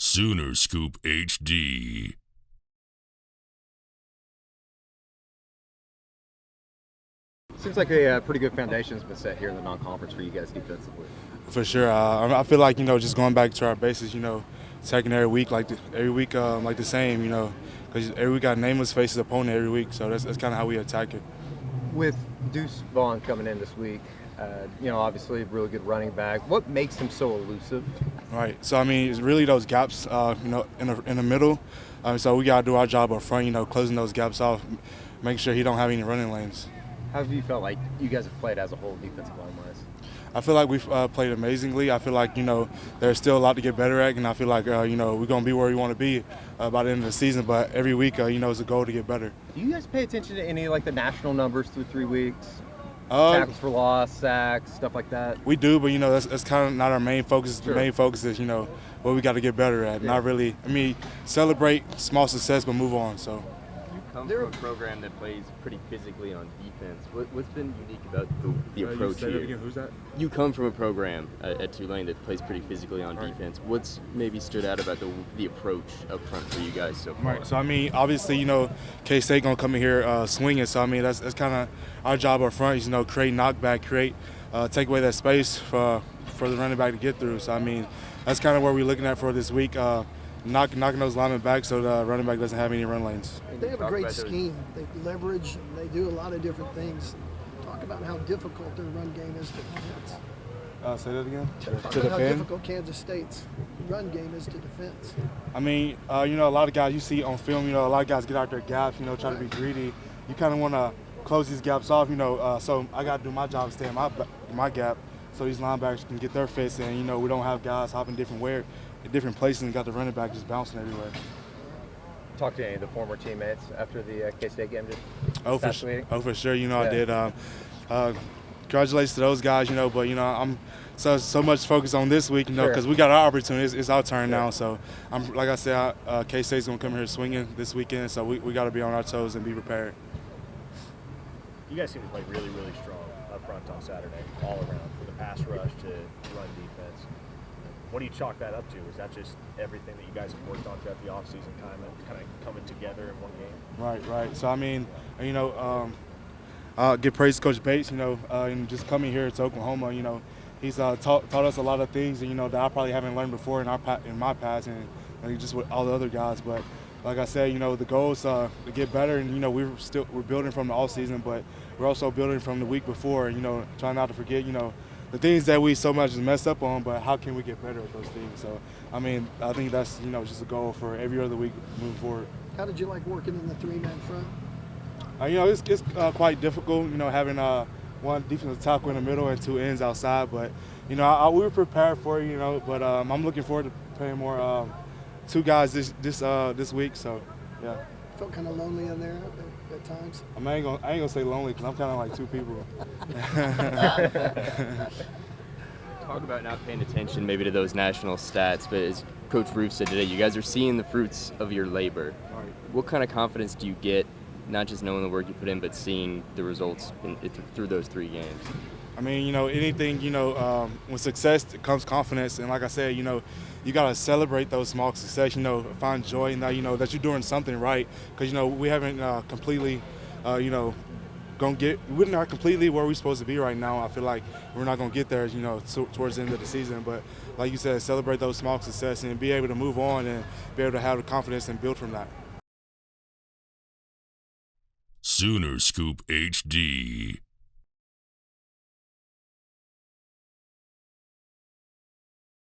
Sooner Scoop HD. Seems like a pretty good foundation has been set here in the non-conference for you guys defensively. For sure. I feel like, just going back to our basics, taking every week like the same, because every week got nameless faces opponent every week. So that's kind of how we attack it. With Deuce Vaughn coming in this week, obviously a really good running back. What makes him so elusive? Right. So, it's really those gaps, in the middle. So we got to do our job up front, closing those gaps off, making sure he don't have any running lanes. How have you felt like you guys have played as a whole defensive line-wise? I feel like we've played amazingly. I feel like, there's still a lot to get better at, and I feel like, we're going to be where we want to be by the end of the season. But every week, it's a goal to get better. Do you guys pay attention to any, the national numbers through 3 weeks? Tackles for loss, sacks, stuff like that? We do, but, that's kind of not our main focus. Sure. The main focus is, what we got to get better at. Yeah. Not really, celebrate small success, but move on, so. Come from a program that plays pretty physically on defense. What's been unique about the approach here? Again. Who's that? You come from a program at Tulane that plays pretty physically on defense. What's maybe stood out about the approach up front for you guys so far? Right. So obviously, K-State gonna come in here swinging. So that's kind of our job up front. Is create knockback, take away that space for the running back to get through. So that's kind of where we're looking at for this week. Knocking those linemen back so the running back doesn't have any run lanes. They have a great scheme. They leverage, and they do a lot of different things. Talk about how difficult their run game is to defense. Say that again? Talk about how difficult Kansas State's run game is to defense. A lot of guys you see on film, a lot of guys get out their gaps, try to be greedy. You kind of want to close these gaps off, so I got to do my job, stay in my gap, so these linebackers can get their fits, and, we don't have guys hopping different places and got the running back just bouncing everywhere. Talk to any of the former teammates after the K-State game just meeting? Oh, for sure. I did. Congratulations to those guys, but, I'm so much focused on this week, because we got our opportunity. It's our turn now. So, like I said, K-State's going to come here swinging this weekend, so we got to be on our toes and be prepared. You guys seem to play really, really strong up front on Saturday, all around, from the pass rush to run defense. What do you chalk that up to? Is that just everything that you guys have worked on throughout the offseason kind of coming together in one game? Right. So, give praise to Coach Bates, and just coming here to Oklahoma, he's taught us a lot of things, that I probably haven't learned before in my past and just with all the other guys. But like I said, the goal is to get better, and, we're building from the offseason, but we're also building from the week before, trying not to forget, the things that we so much has messed up on, but how can we get better at those things? So, I think that's, just a goal for every other week moving forward. How did you like working in the three-man front? It's quite difficult, having one defensive tackle in the middle and two ends outside. But, we were prepared for it, but I'm looking forward to playing more two guys this week. So, yeah. Felt kind of lonely in there at times. I ain't gonna say lonely because I'm kind of like two people. Talk about not paying attention maybe to those national stats, but as Coach Roof said today, you guys are seeing the fruits of your labor. Right. What kind of confidence do you get, not just knowing the work you put in, but seeing the results through those 3 games? Anything, when success comes confidence, and like I said, you gotta celebrate those small success. Find joy in that. That you're doing something right. Because we haven't completely, we're not completely where we're supposed to be right now. I feel like we're not gonna get there, towards the end of the season. But like you said, celebrate those small success and be able to move on and be able to have the confidence and build from that. Sooner Scoop HD.